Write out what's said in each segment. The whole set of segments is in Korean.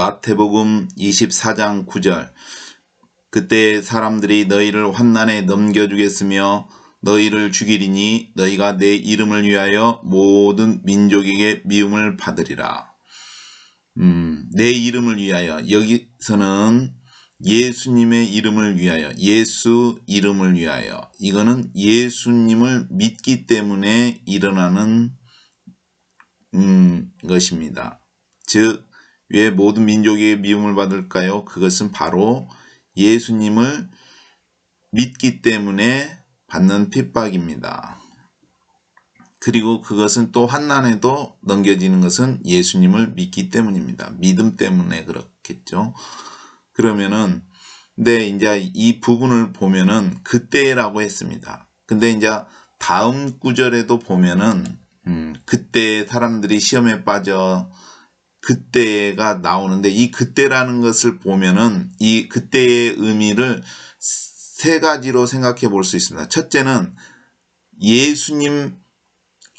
마태복음 24장 9절. 그때 사람들이 너희를 환난에 넘겨주겠으며 너희를 죽이리니 너희가 내 이름을 위하여 모든 민족에게 미움을 받으리라. 내 이름을 위하여, 여기서는 예수님의 이름을 위하여, 예수 이름을 위하여, 이거는 예수님을 믿기 때문에 일어나는 것입니다. 즉, 왜 모든 민족에게 미움을 받을까요? 그것은 바로 예수님을 믿기 때문에 받는 핍박입니다. 그리고 그것은 또 환난에도 넘겨지는 것은 예수님을 믿기 때문입니다. 믿음 때문에 그렇겠죠. 그러면은, 근데 이제 이 부분을 보면은 그때라고 했습니다. 근데 이제 다음 구절에도 보면은, 그때 사람들이 시험에 빠져 그때가 나오는데, 이 그때라는 것을 보면은 이 그때의 의미를 세 가지로 생각해 볼 수 있습니다. 첫째는 예수님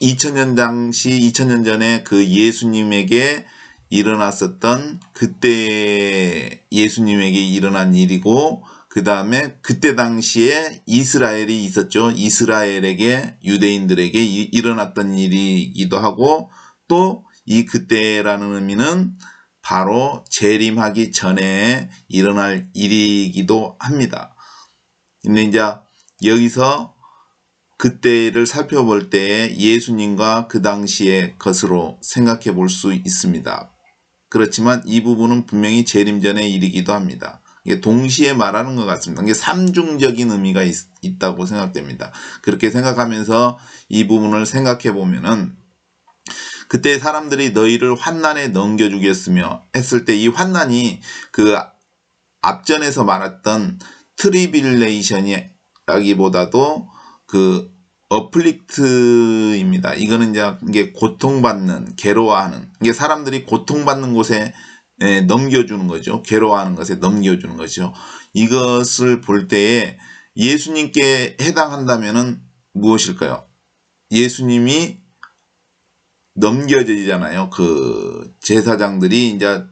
2000년 전에 그 예수님에게 일어났었던 그때 예수님에게 일어난 일이고, 그 다음에 그때 당시에 이스라엘이 있었죠. 이스라엘에게, 유대인들에게 일어났던 일이기도 하고, 또 이 그때라는 의미는 바로 재림하기 전에 일어날 일이기도 합니다. 근데 이제 여기서 그때를 살펴볼 때 예수님과 그 당시의 것으로 생각해 볼 수 있습니다. 그렇지만 이 부분은 분명히 재림 전의 일이기도 합니다. 이게 동시에 말하는 것 같습니다. 이게 삼중적인 의미가 있다고 생각됩니다. 그렇게 생각하면서 이 부분을 생각해 보면은, 그때 사람들이 너희를 환난에 넘겨주겠으며 했을 때, 이 환난이 그 앞전에서 말했던 트리빌레이션이라기보다도 그 어플릭트입니다. 이거는 이게 고통받는, 괴로워하는, 이게 사람들이 고통받는 곳에 넘겨주는 거죠. 괴로워하는 것에 넘겨주는 거죠. 이것을 볼 때에 예수님께 해당한다면은 무엇일까요? 예수님이 넘겨지잖아요. 그 제사장들이 이제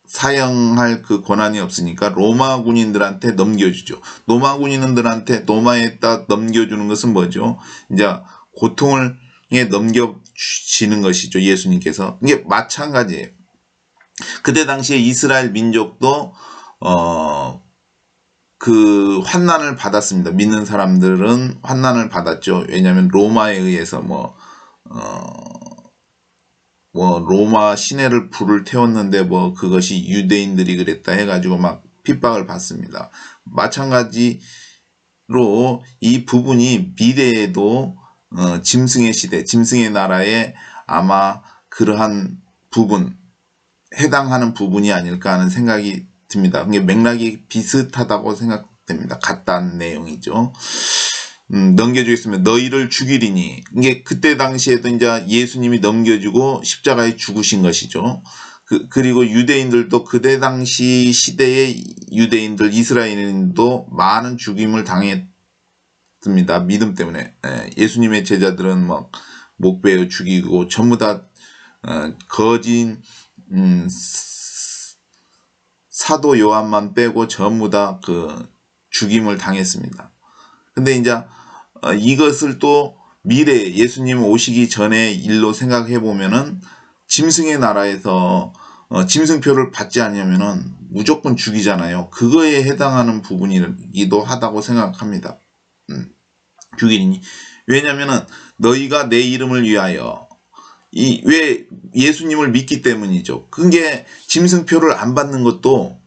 사형할 그 권한이 없으니까 로마 군인들한테 넘겨주죠. 로마 군인들한테 로마에다 넘겨주는 것은 뭐죠? 이제 고통을 넘겨주시는 것이죠. 예수님께서. 이게 마찬가지예요. 그때 당시에 이스라엘 민족도 그 환난을 받았습니다. 믿는 사람들은 환난을 받았죠. 왜냐하면 로마에 의해서 로마 시내를 불을 태웠는데 그것이 유대인들이 그랬다 해가지고 막 핍박을 받습니다. 마찬가지로 이 부분이 미래에도 짐승의 시대, 짐승의 나라에 아마 그러한 부분, 해당하는 부분이 아닐까 하는 생각이 듭니다. 이게 맥락이 비슷하다고 생각됩니다. 같다는 내용이죠. 넘겨주겠으면 너희를 죽이리니, 이게 그때 당시에도 이제 예수님이 넘겨주고 십자가에 죽으신 것이죠. 그리고 유대인들도 그때 당시 시대의 유대인들, 이스라엘인도 많은 죽임을 당했습니다. 믿음 때문에. 예수님의 제자들은 막 목베어 죽이고 전부 다 거진 사도 요한만 빼고 전부 다 그 죽임을 당했습니다. 근데 이제 이것을 또 미래 예수님 오시기 전의 일로 생각해 보면은, 짐승의 나라에서 짐승표를 받지 않으면은 무조건 죽이잖아요. 그거에 해당하는 부분이기도 하다고 생각합니다. 죽이니. 왜냐면은 너희가 내 이름을 위하여, 왜 예수님을 믿기 때문이죠. 그게 짐승표를 안 받는 것도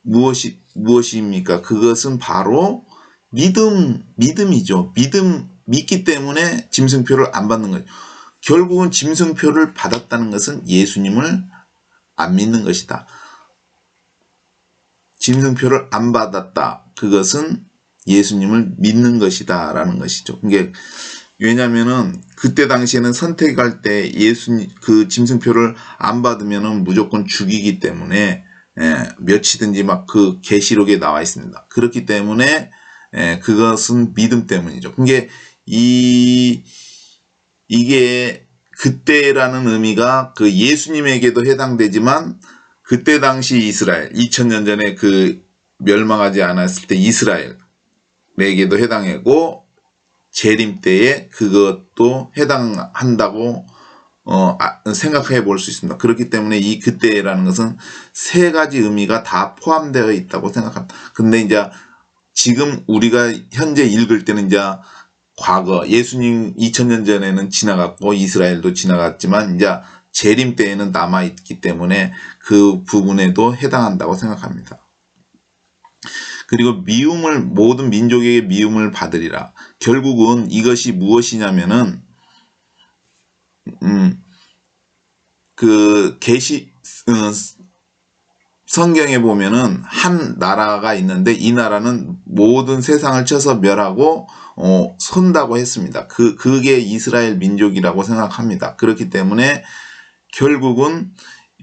무엇입니까? 그것은 바로 믿음이죠. 믿기 때문에 짐승표를 안 받는 거죠. 결국은 짐승표를 받았다는 것은 예수님을 안 믿는 것이다. 짐승표를 안 받았다. 그것은 예수님을 믿는 것이다. 라는 것이죠. 이게 왜냐면은 그때 당시에는 선택할 때 그 짐승표를 안 받으면은 무조건 죽이기 때문에, 몇이든지 막 그 계시록에 나와 있습니다. 그렇기 때문에 그것은 믿음 때문이죠. 그게 이게 그때라는 의미가 그 예수님에게도 해당되지만 그때 당시 이스라엘, 2000년 전에 그 멸망하지 않았을 때 이스라엘에게도 해당하고 재림 때에 그것도 해당한다고 생각해 볼 수 있습니다. 그렇기 때문에 이 그때라는 것은 세 가지 의미가 다 포함되어 있다고 생각합니다. 근데 이제 지금 우리가 현재 읽을 때는 이제 과거 예수님 2000년 전에는 지나갔고 이스라엘도 지나갔지만 이제 재림 때에는 남아 있기 때문에 그 부분에도 해당한다고 생각합니다. 그리고 모든 민족에게 미움을 받으리라. 결국은 이것이 무엇이냐면은 성경에 보면은 한 나라가 있는데 이 나라는 모든 세상을 쳐서 멸하고 선다고 했습니다. 그게 이스라엘 민족이라고 생각합니다. 그렇기 때문에 결국은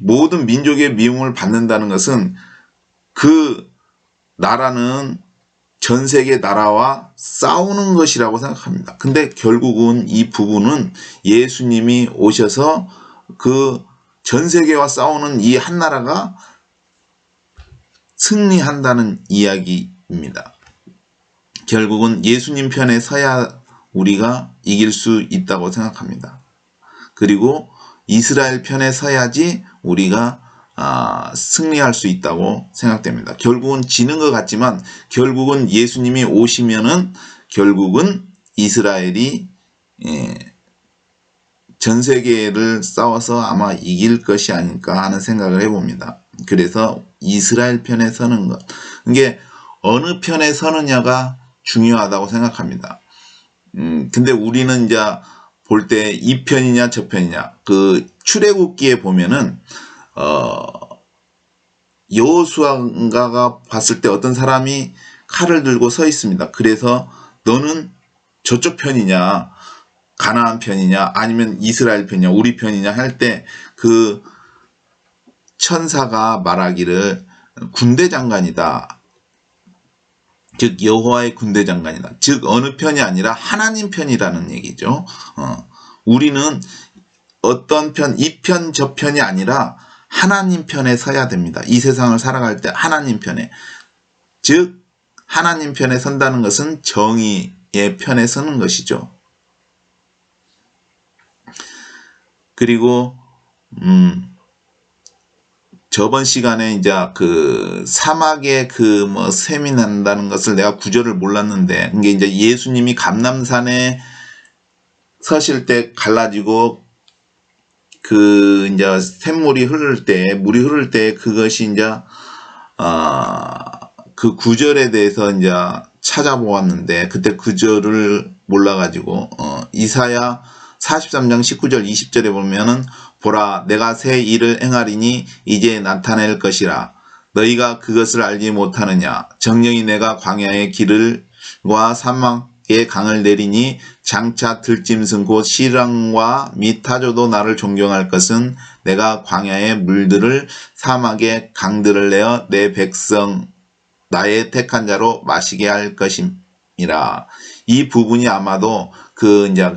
모든 민족의 미움을 받는다는 것은 그 나라는 전 세계 나라와 싸우는 것이라고 생각합니다. 근데 결국은 이 부분은 예수님이 오셔서 그 전 세계와 싸우는 이 한 나라가 승리한다는 이야기입니다. 결국은 예수님 편에 서야 우리가 이길 수 있다고 생각합니다. 그리고 이스라엘 편에 서야지 우리가 승리할 수 있다고 생각됩니다. 결국은 지는 것 같지만 결국은 예수님이 오시면은 결국은 이스라엘이 전 세계를 싸워서 아마 이길 것이 아닐까 하는 생각을 해봅니다. 그래서 이스라엘 편에 서는 것, 이게 어느 편에 서느냐가 중요하다고 생각합니다. 근데 우리는 이제 볼 때 이 편이냐 저 편이냐, 그 출애굽기에 보면은 여호수아가 봤을 때 어떤 사람이 칼을 들고 서 있습니다. 그래서 너는 저쪽 편이냐, 가나안 편이냐, 아니면 이스라엘 편이냐, 우리 편이냐 할 때 그 천사가 말하기를 군대 장관이다. 즉 여호와의 군대 장관이다. 즉 어느 편이 아니라 하나님 편이라는 얘기죠. 우리는 어떤 편, 이 편, 저 편이 아니라 하나님 편에 서야 됩니다. 이 세상을 살아갈 때 하나님 편에. 즉 하나님 편에 선다는 것은 정의의 편에 서는 것이죠. 그리고 저번 시간에 이제 그 사막에 샘이 난다는 것을 내가 구절을 몰랐는데, 이게 이제 예수님이 감람산에 서실 때 갈라지고 이제 샘물이 흐를 때, 물이 흐를 때 그것이 이제 그 구절에 대해서 이제 찾아보았는데 그때 구절을 몰라가지고 이사야 43장 19절 20절에 보면은 보라 내가 새 일을 행하리니 이제 나타낼 것이라 너희가 그것을 알지 못하느냐 정령이 내가 광야의 길을과 사막의 강을 내리니 장차 들짐승 곧 시랑과 및 타조도 나를 존경할 것은 내가 광야의 물들을 사막의 강들을 내어 내 백성 나의 택한 자로 마시게 할 것임이라. 이 부분이 아마도 이제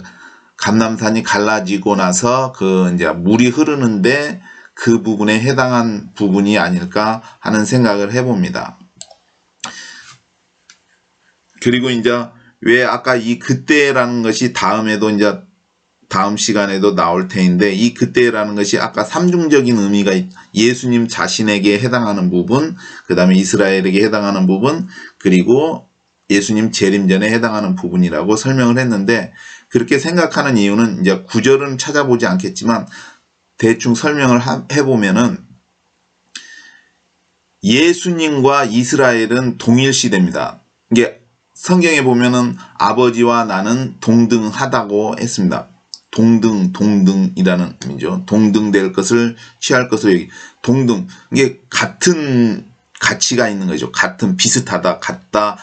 감람산이 갈라지고 나서 이제 물이 흐르는데 그 부분에 해당한 부분이 아닐까 하는 생각을 해봅니다. 그리고 이제 왜 아까 이 그때라는 것이 다음에도 이제 다음 시간에도 나올 테인데, 이 그때라는 것이 아까 삼중적인 의미가 예수님 자신에게 해당하는 부분, 그 다음에 이스라엘에게 해당하는 부분, 그리고 예수님 재림 전에 해당하는 부분이라고 설명을 했는데, 그렇게 생각하는 이유는 이제 구절은 찾아보지 않겠지만 대충 설명을 해보면은 예수님과 이스라엘은 동일시대입니다. 이게 성경에 보면은 아버지와 나는 동등하다고 했습니다. 동등이라는 의미죠. 동등될 것을 취할 것을 얘기. 동등. 이게 같은 가치가 있는 거죠. 비슷하다, 같다.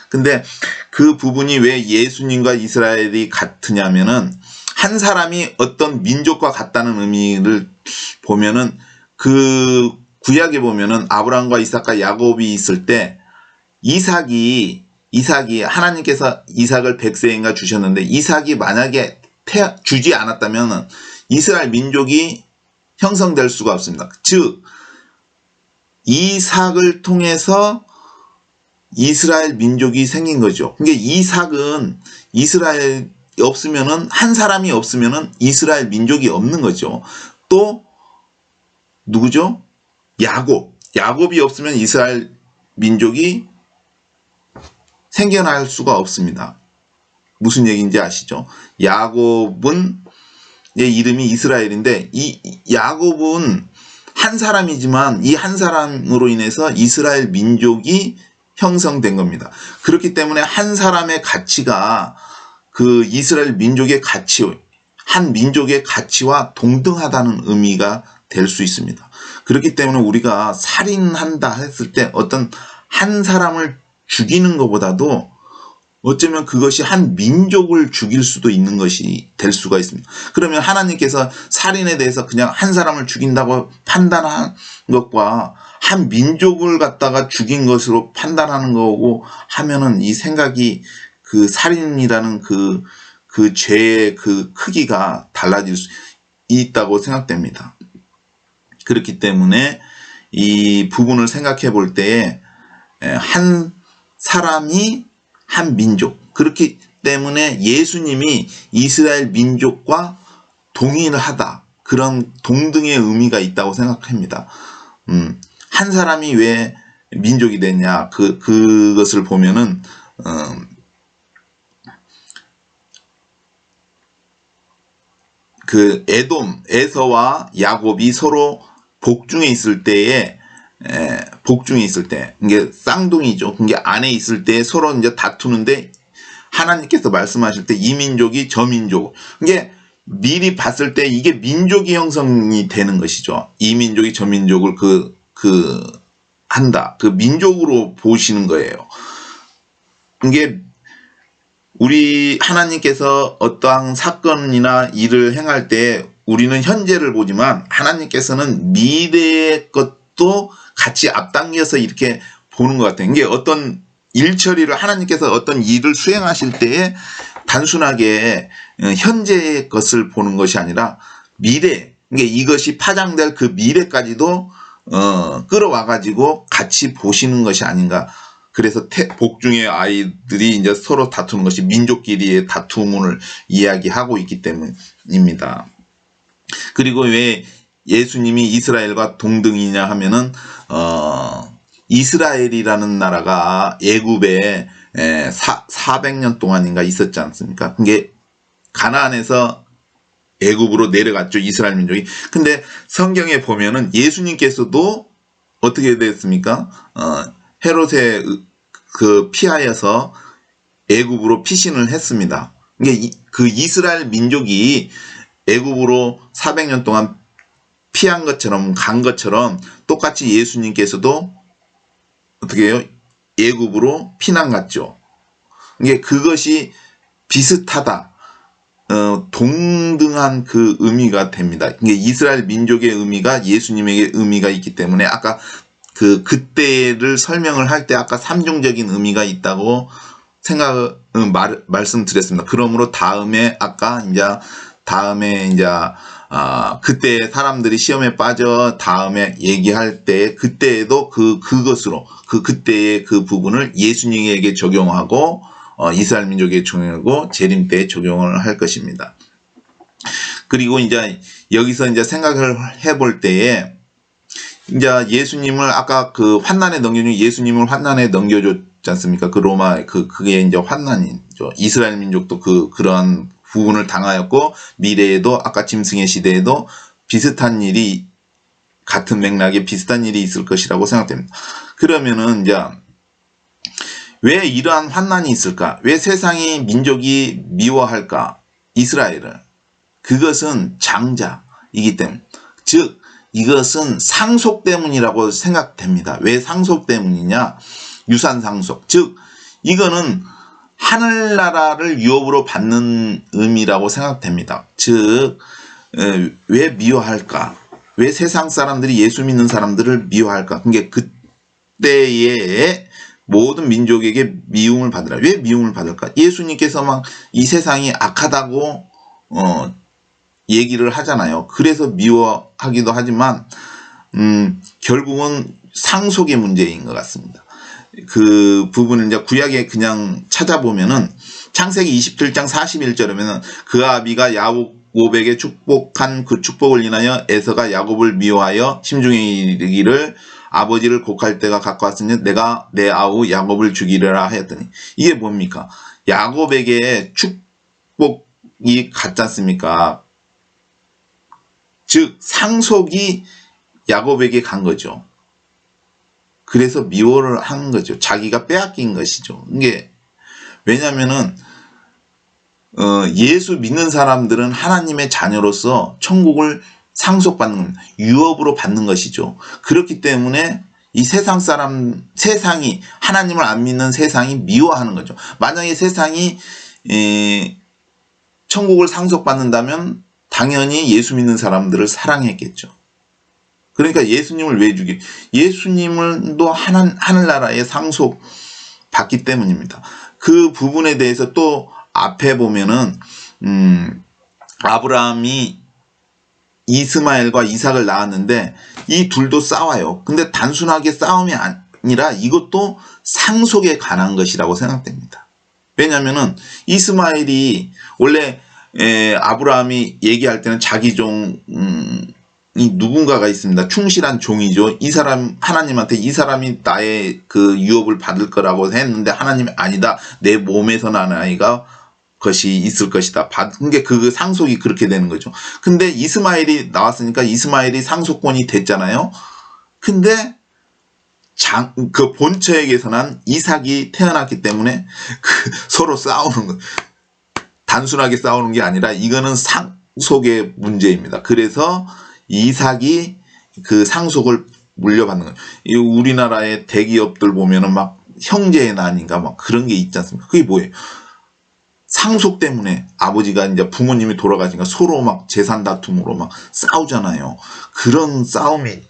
근데 그 부분이 왜 예수님과 이스라엘이 같으냐면은 한 사람이 어떤 민족과 같다는 의미를 보면은 그 구약에 보면은 아브라함과 이삭과 야곱이 있을 때 이삭이 하나님께서 이삭을 백세인가 주셨는데 이삭이 만약에 주지 않았다면 이스라엘 민족이 형성될 수가 없습니다. 즉 이삭을 통해서 이스라엘 민족이 생긴 거죠. 그러니까 이삭은 이스라엘 없으면은 한 사람이 없으면은 이스라엘 민족이 없는 거죠. 또 누구죠? 야곱이 없으면 이스라엘 민족이 생겨날 수가 없습니다. 무슨 얘기인지 아시죠? 야곱은 이름이 이스라엘인데 이 야곱은 한 사람이지만 이 한 사람으로 인해서 이스라엘 민족이 형성된 겁니다. 그렇기 때문에 한 사람의 가치가 그 이스라엘 민족의 가치, 한 민족의 가치와 동등하다는 의미가 될 수 있습니다. 그렇기 때문에 우리가 살인한다 했을 때 어떤 한 사람을 죽이는 것보다도 어쩌면 그것이 한 민족을 죽일 수도 있는 것이 될 수가 있습니다. 그러면 하나님께서 살인에 대해서 그냥 한 사람을 죽인다고 판단한 것과 한 민족을 갖다가 죽인 것으로 판단하는 거고 하면은 이 생각이 그 살인이라는 그 죄의 그 크기가 달라질 수 있다고 생각됩니다. 그렇기 때문에 이 부분을 생각해 볼 때에 한 사람이 한 민족, 그렇기 때문에 예수님이 이스라엘 민족과 동일하다, 그런 동등의 의미가 있다고 생각합니다. 한 사람이 왜 민족이 됐냐, 그것을 보면은 그 에서와 야곱이 서로 복중에 있을 때에 이게 쌍둥이죠. 이게 안에 있을 때 서로 이제 다투는데 하나님께서 말씀하실 때 이 민족이 저 민족, 이게 미리 봤을 때 이게 민족이 형성이 되는 것이죠. 이 민족이 저 민족을 한다. 그 민족으로 보시는 거예요. 이게 우리 하나님께서 어떠한 사건이나 일을 행할 때 우리는 현재를 보지만 하나님께서는 미래의 것도 같이 앞당겨서 이렇게 보는 것 같아요. 이게 어떤 일 처리를 하나님께서 어떤 일을 수행하실 때에 단순하게 현재의 것을 보는 것이 아니라 미래, 그러니까 이것이 파장될 그 미래까지도 끌어와가지고 같이 보시는 것이 아닌가. 그래서 복중의 아이들이 이제 서로 다투는 것이 민족끼리의 다툼을 이야기하고 있기 때문입니다. 그리고 왜 예수님이 이스라엘과 동등이냐 하면은 이스라엘이라는 나라가 애굽에 400년 동안인가 있었지 않습니까? 그게 가나안에서 애굽으로 내려갔죠, 이스라엘 민족이. 근데 성경에 보면은 예수님께서도 어떻게 됐습니까? 헤롯의 그 피하여서 애굽으로 피신을 했습니다. 이게 그 이스라엘 민족이 애굽으로 400년 동안 피한 것처럼 간 것처럼 똑같이 예수님께서도 어떻게 해요? 애굽으로 피난 갔죠. 이게 그것이 비슷하다, 동등한 그 의미가 됩니다. 이게 이스라엘 민족의 의미가 예수님에게 의미가 있기 때문에 아까 그때를 설명을 할 때 아까 삼중적인 의미가 있다고 말씀드렸습니다. 그러므로 다음에 그때 사람들이 시험에 빠져 다음에 얘기할 때 그때에도 그것으로 그때의 그 부분을 예수님에게 적용하고 이스라엘 민족에게 적용하고 재림 때에 적용을 할 것입니다. 그리고 이제 여기서 이제 생각을 해볼 때에 이제 예수님을 아까 그 환난에 예수님을 환난에 넘겨줬지 않습니까? 그 로마 그게 이제 환난이죠. 이스라엘 민족도 그러한 부분을 당하였고 미래에도 아까 짐승의 시대에도 비슷한 일이 같은 맥락에 비슷한 일이 있을 것이라고 생각됩니다. 그러면은 이제 왜 이러한 환난이 있을까? 왜 세상이 민족이 미워할까? 이스라엘을. 그것은 장자이기 때문. 즉 이것은 상속 때문이라고 생각됩니다. 왜 상속 때문이냐? 유산 상속. 즉 이거는 하늘나라를 유업으로 받는 의미라고 생각됩니다. 즉 왜 미워할까? 왜 세상 사람들이 예수 믿는 사람들을 미워할까? 그러니까 그때에 모든 민족에게 미움을 받으라. 왜 미움을 받을까? 예수님께서 막 이 세상이 악하다고 얘기를 하잖아요. 그래서 미워하기도 하지만 결국은 상속의 문제인 것 같습니다. 그 부분을 이제 구약에 그냥 찾아보면은 창세기 27장 41절에는 그 아비가 야곱에게 축복한 그 축복을 인하여 에서가 야곱을 미워하여 심중에 이르기를 아버지를 곡할 때가 가까웠으니 내가 내 아우 야곱을 죽이려라 하였더니, 이게 뭡니까? 야곱에게 축복이 갔지 않습니까? 즉 상속이 야곱에게 간 거죠. 그래서 미워를 한 거죠. 자기가 빼앗긴 것이죠. 이게 왜냐면은 예수 믿는 사람들은 하나님의 자녀로서 천국을 상속받는 겁니다. 유업으로 받는 것이죠. 그렇기 때문에 이 세상이 하나님을 안 믿는 세상이 미워하는 거죠. 만약에 세상이 천국을 상속받는다면 당연히 예수 믿는 사람들을 사랑했겠죠. 그러니까 예수님을 왜 죽이? 예수님을도 하늘나라에 상속 받기 때문입니다. 그 부분에 대해서 또 앞에 보면은 아브라함이 이스마엘과 이삭을 낳았는데 이 둘도 싸워요. 근데 단순하게 싸움이 아니라 이것도 상속에 관한 것이라고 생각됩니다. 왜냐면은 이스마엘이 원래 아브라함이 얘기할 때는 자기 종이 누군가가 있습니다. 충실한 종이죠. 이 사람, 하나님한테 이 사람이 나의 그 유업을 받을 거라고 했는데 하나님이 아니다. 내 몸에서 난 아이가 것이 있을 것이다. 받은 게 그 상속이 그렇게 되는 거죠. 근데 이스마엘이 나왔으니까 이스마엘이 상속권이 됐잖아요. 근데 그 본처에게서 난 이삭이 태어났기 때문에 서로 싸우는 거. 단순하게 싸우는 게 아니라 이거는 상속의 문제입니다. 그래서 이삭이 그 상속을 물려받는 거예요. 이 우리나라의 대기업들 보면은 막 형제의 난인가 막 그런 게 있지 않습니까? 그게 뭐예요? 상속 때문에 아버지가 이제 부모님이 돌아가시니까 서로 막 재산 다툼으로 막 싸우잖아요. 그런 싸움이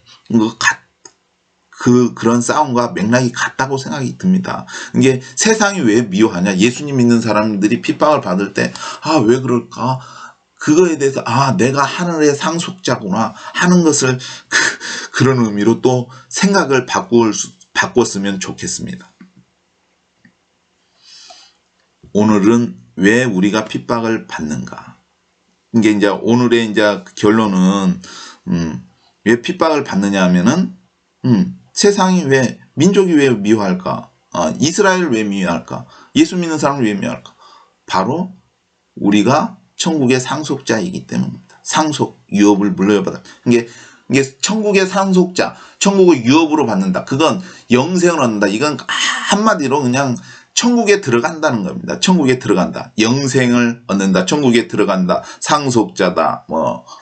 그런 싸움과 맥락이 같다고 생각이 듭니다. 이게 세상이 왜 미워하냐? 예수님 믿는 사람들이 핍박을 받을 때 왜 그럴까? 그거에 대해서 내가 하늘의 상속자구나 하는 것을 그런 의미로 또 생각을 바꿨으면 좋겠습니다. 오늘은 왜 우리가 핍박을 받는가? 이게 이제 오늘의 이제 결론은 왜 핍박을 받느냐 하면은 세상이 민족이 왜 미워할까? 이스라엘을 왜 미워할까? 예수 믿는 사람을 왜 미워할까? 바로 우리가 천국의 상속자이기 때문입니다. 상속, 유업을 물려받아. 이게 천국의 상속자, 천국을 유업으로 받는다. 그건 영생을 얻는다. 이건 한마디로 그냥 천국에 들어간다는 겁니다. 천국에 들어간다. 영생을 얻는다. 천국에 들어간다. 상속자다.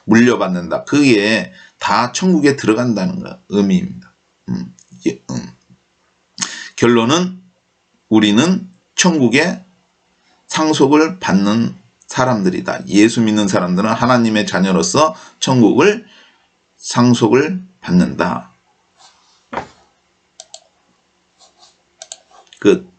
물려받는다. 그게 다 천국에 들어간다는 의미입니다. 결론은 우리는 천국에 상속을 받는 사람들이다. 예수 믿는 사람들은 하나님의 자녀로서 천국을 상속을 받는다. 끝.